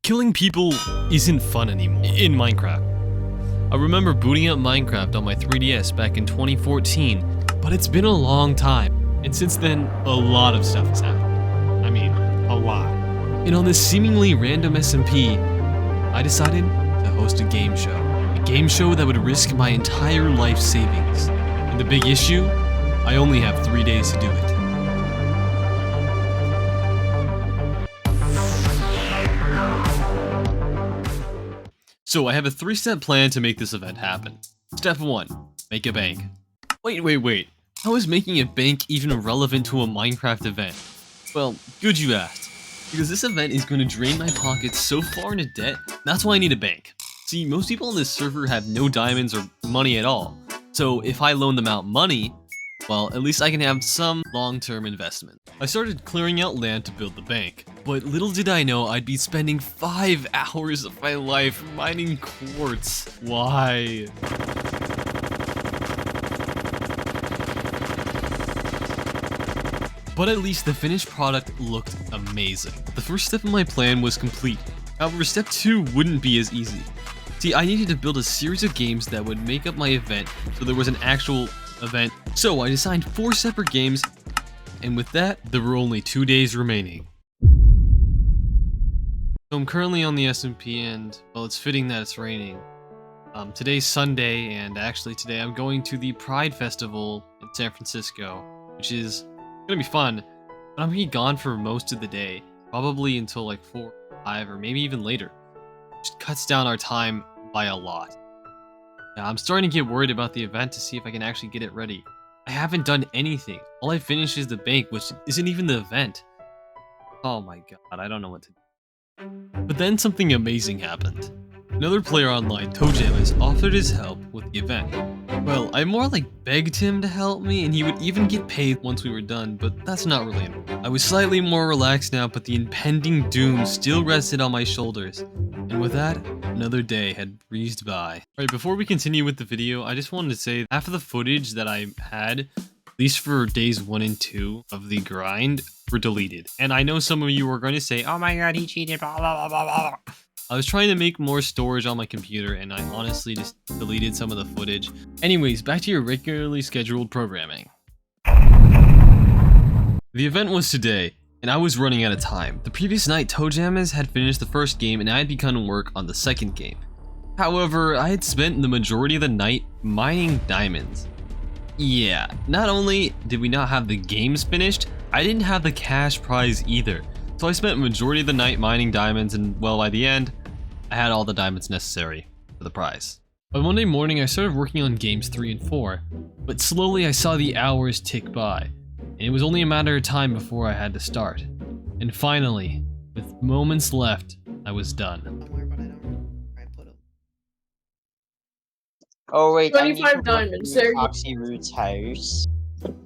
Killing people isn't fun anymore in Minecraft. I remember booting up Minecraft on my 3DS back in 2014, but it's been a long time, and since then, a lot of stuff has happened. I mean, a lot. And on this seemingly random SMP, I decided to host a game show. A game show that would risk my entire life savings. And the big issue? I only have 3 days to do it. So I have a 3-step plan to make this event happen. Step 1, make a bank. Wait. How is making a bank even relevant to a Minecraft event? Well, good you asked. Because this event is going to drain my pockets so far into debt, that's why I need a bank. See, most people on this server have no diamonds or money at all. So if I loan them out money, well, at least I can have some long-term investment. I started clearing out land to build the bank, but little did I know I'd be spending 5 hours of my life mining quartz. Why? But at least the finished product looked amazing. The first step of my plan was complete. However, step 2 wouldn't be as easy. See, I needed to build a series of games that would make up my event, so there was an actual event. So I designed 4 separate games, and with that, there were only 2 days remaining. So I'm currently on the SMP, and well, it's fitting that it's raining. Today's Sunday, and actually today I'm going to the Pride Festival in San Francisco, which is gonna be fun, but I'm gonna be gone for most of the day, probably until like 4 or 5 or maybe even later. Which cuts down our time by a lot. Yeah, I'm starting to get worried about the event to see if I can actually get it ready. I haven't done anything. All I finished is the bank, which isn't even the event. Oh my god, I don't know what to do. But then something amazing happened. Another player online, ToeJam, offered his help with the event. Well, I more like begged him to help me, and he would even get paid once we were done, but that's not relatable. I was slightly more relaxed now, but the impending doom still rested on my shoulders. And with that, another day had breezed by. Alright, before we continue with the video, I just wanted to say half of the footage that I had, at least for days 1 and 2 of the grind, were deleted. And I know some of you are going to say, oh my god, he cheated, blah blah blah blah. I was trying to make more storage on my computer, and I honestly just deleted some of the footage. Anyways, back to your regularly scheduled programming. The event was today, and I was running out of time. The previous night, ToeJam had finished the first game, and I had begun work on the second game. However, I had spent the majority of the night mining diamonds. Yeah, not only did we not have the games finished, I didn't have the cash prize either. So I spent the majority of the night mining diamonds, and well, by the end, I had all the diamonds necessary for the prize. By Monday morning, I started working on games 3 and 4, but slowly I saw the hours tick by, and it was only a matter of time before I had to start. And finally, with moments left, I was done. Oh wait, 25 diamonds. There you go. Oxy Root's house.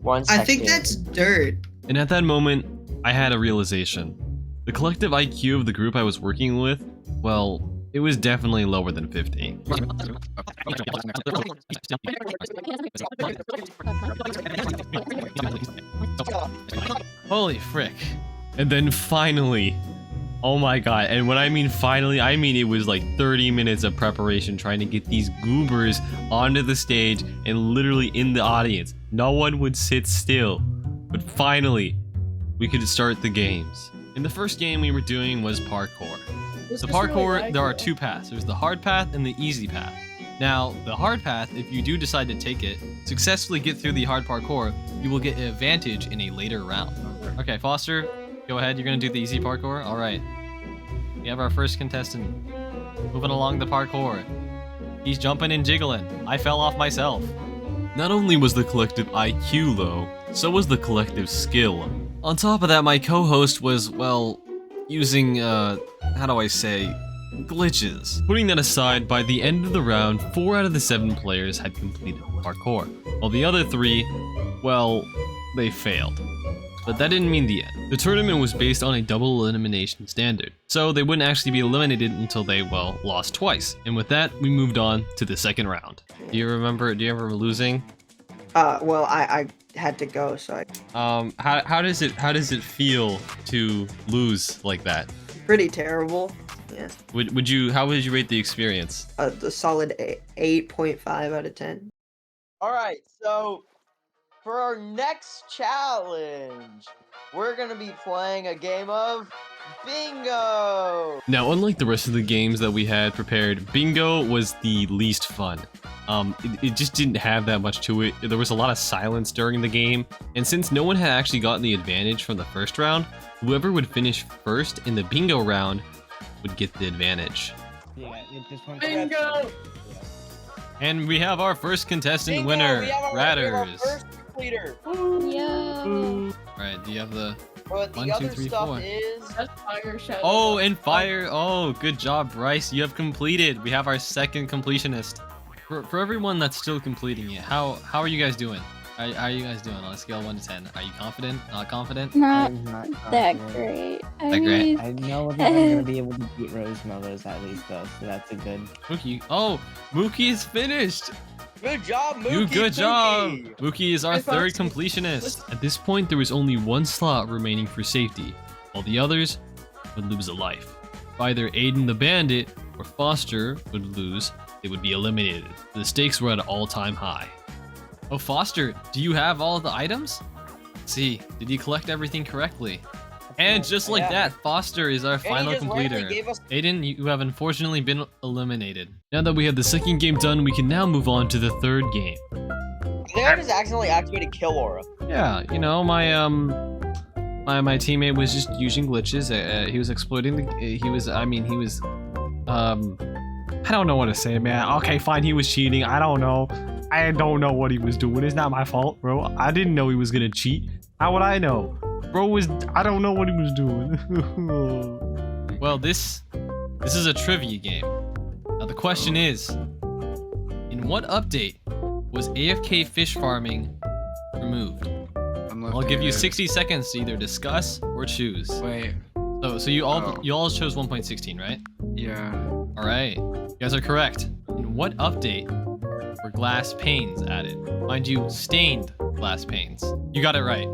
1 second. I think that's dirt. And at that moment, I had a realization. The collective IQ of the group I was working with, well, it was definitely lower than 50. Holy frick. And then finally, oh my god, and when I mean finally, I mean it was like 30 minutes of preparation trying to get these goobers onto the stage and literally in the audience. No one would sit still. But finally, we could start the games. And the first game we were doing was parkour. The parkour, there are 2 paths. There's the hard path and the easy path. Now, the hard path, if you do decide to take it, successfully get through the hard parkour, you will get an advantage in a later round. Okay, Foster, go ahead. You're gonna do the easy parkour? All right. We have our first contestant moving along the parkour. He's jumping and jiggling. I fell off myself. Not only was the collective IQ low, so was the collective skill. On top of that, my co-host was, well, using, how do I say, glitches. Putting that aside, by the end of the round, 4 out of the 7 players had completed parkour, while the other 3, well, they failed. But that didn't mean the end. The tournament was based on a double elimination standard, so they wouldn't actually be eliminated until they, well, lost twice. And with that, we moved on to the second round. Do you remember losing? Well, I had to go, so how does it feel to lose like that? pretty terrible. Yeah. Would you? How would you rate the experience? The solid 8.5 out of 10. All right, so for our next challenge, we're gonna be playing a game of bingo. Now, unlike the rest of the games that we had prepared, bingo was the least fun. It just didn't have that much to it. There was a lot of silence during the game, and since no one had actually gotten the advantage from the first round, whoever would finish first in the bingo round would get the advantage. Yeah, Bingo! And we have our first contestant Bingo, winner, we have our Ratters. first completer. Yo! Alright, do you have the... But the 1, 2, other 3, stuff 4. is That's fire shadow. Oh, and fire! Oh, good job, Bryce. You have completed. We have our second completionist. For everyone that's still completing it, how are you guys doing? How are you guys doing on a scale of 1 to 10? Are you confident? Not confident? Not I'm not that confident. great. I That great? mean, I know that I'm gonna be able to beat Rose Mellows at least though, so that's a good. Mookie. Oh, Mookie is finished. good job, Mookie. You good job. Mookie. Mookie is our I third thought- completionist. At this point, there was only one slot remaining for safety, while the others would lose a life. If either Aiden the Bandit or Foster would lose, they would be eliminated. The stakes were at an all-time high. Oh, Foster, do you have all the items? Let's see, did you collect everything correctly? And just like Yeah. that, Foster is our And he final just randomly completer. gave us- Aiden, you have unfortunately been eliminated. Now that we have the second game done, we can now move on to the third game. I think I just accidentally activated Kill Aura. Yeah, you know, my teammate was just using glitches. He was exploiting the. He was. I don't know what to say, man. Okay, fine. He was cheating. I don't know. I don't know what he was doing. It's not my fault, bro. I didn't know he was gonna cheat. How would I know? Bro was. I don't know what he was doing. Well, this is a trivia game. Now the question is, in what update was AFK fish farming removed? I'll give you 60 seconds to either discuss or choose. Wait, So you all chose 1.16, right? yeah. All right, you guys are correct. In what update were glass panes added? Mind you, stained glass panes. You got it right.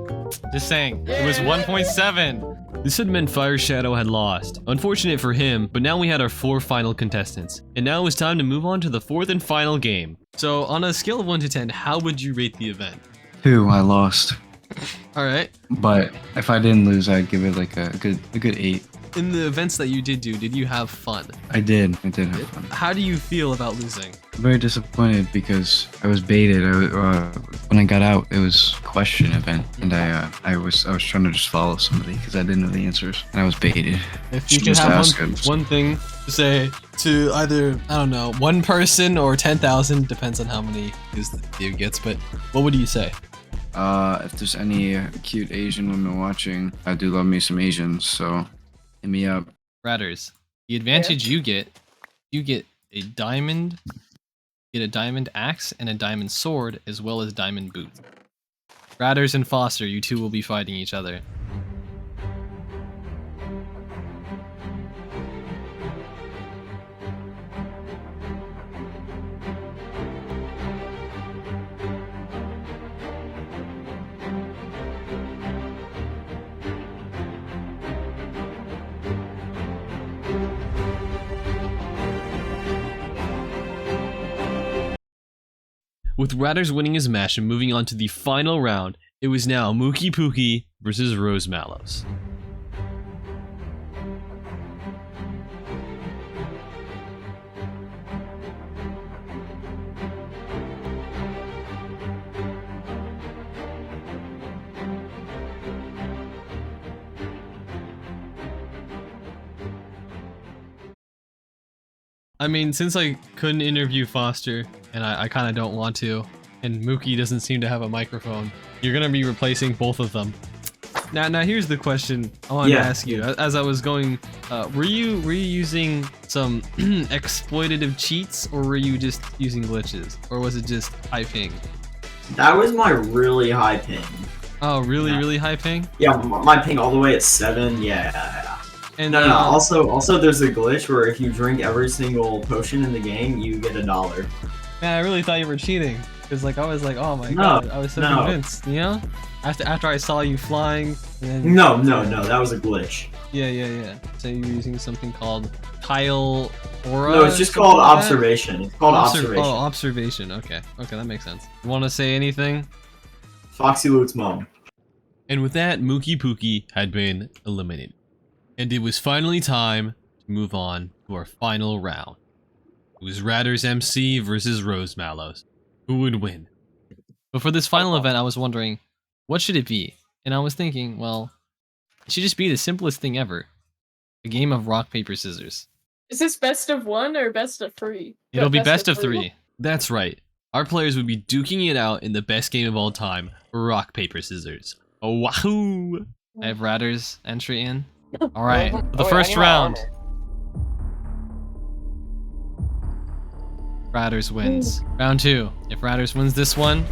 Just saying, it was 1.7. This had meant Fire Shadow had lost. Unfortunate for him, but now we had our 4 final contestants. And now it's time to move on to the 4th and final game. So on a scale of 1 to 10, how would you rate the event? 2, I lost. All right. But if I didn't lose, I'd give it like a good 8. In the events that you did do, did you have fun? I did have fun. How do you feel about losing? I'm very disappointed because I was baited. When I got out, it was a question event, and I was trying to just follow somebody because I didn't know the answers, and I was baited. If you could Just have ask one thing to say to either, I don't know, one person or 10,000, depends on how many views the video gets, but what would you say? If there's any cute Asian women watching, I do love me some Asians, so hit me up. Ratters, the advantage you get a diamond, axe and a diamond sword, as well as diamond boots. Ratters and Foster, you two will be fighting each other. With Ratters winning his match and moving on to the final round, it was now Mookie Pookie versus Rose Mallows. I mean, since I couldn't interview Foster, and I kind of don't want to, and Mookie doesn't seem to have a microphone, you're gonna be replacing both of them. Now here's the question I wanted to ask you. As I was going, were you using some exploitative cheats, or were you just using glitches, or was it just high ping? That was my really high ping. Oh, really high ping? Yeah, my ping all the way at 7. Yeah. And No. Also, there's a glitch where if you drink every single potion in the game, you get $1. man, I really thought you were cheating. Cause like I was like, oh my No, god, I was so no. convinced, you know? After I saw you flying, and then No, that was a glitch. Yeah. So you're using something called tile aura? No, it's just something called like that? observation. It's called observation. Oh, observation. Okay, that makes sense. You want to say anything? Foxy Loot's mom. And with that, Mookie Pookie had been eliminated. And it was finally time to move on to our final round. It was Ratter's MC versus Rosemallows. Who would win? But for this final event, I was wondering, what should it be? And I was thinking, well, it should just be the simplest thing ever. A game of rock, paper, scissors. Is this best of 1 or best of 3? It'll be best of 3. That's right. Our players would be duking it out in the best game of all time, rock, paper, scissors. Oh, wahoo! I have Ratter's entry in. Alright, the first round. Ratters wins. Round 2. If Ratters wins this one,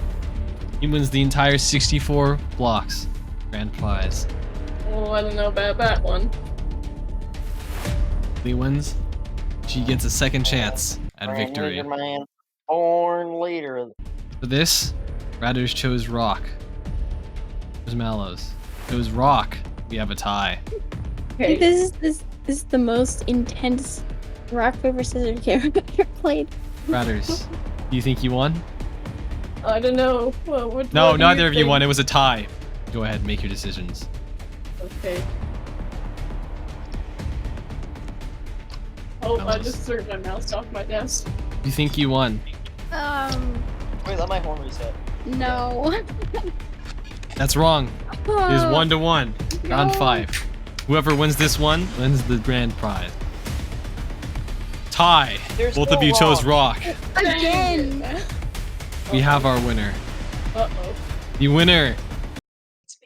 he wins the entire 64 blocks. Grand prize. Oh, I don't know about that one. He wins. She gets a second chance at victory. Man. Born leader. For this, Ratters chose rock. Mallows chose rock. We have a tie. Okay. This is the most intense rock paper scissors game I've ever played. Ratters, do you think you won? I don't know. Well, what No, do neither of you think? won. It was a tie. Go ahead, make your decisions. Okay. Oh, I just threw my mouse off my desk. You think you won? Wait, let my horn reset. No. That's wrong. It is 1-1. Round 5. Whoever wins this one wins the grand prize. Tie. There's Both no of you chose rock. Again. We have our winner. Uh-oh. The winner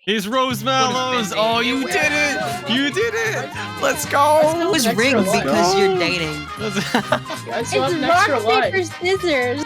is Rosemallows. Oh, you did it! You did it! Let's go! It was Extra rigged life. because you're dating. Let's I still It's have an extra rock life. paper scissors.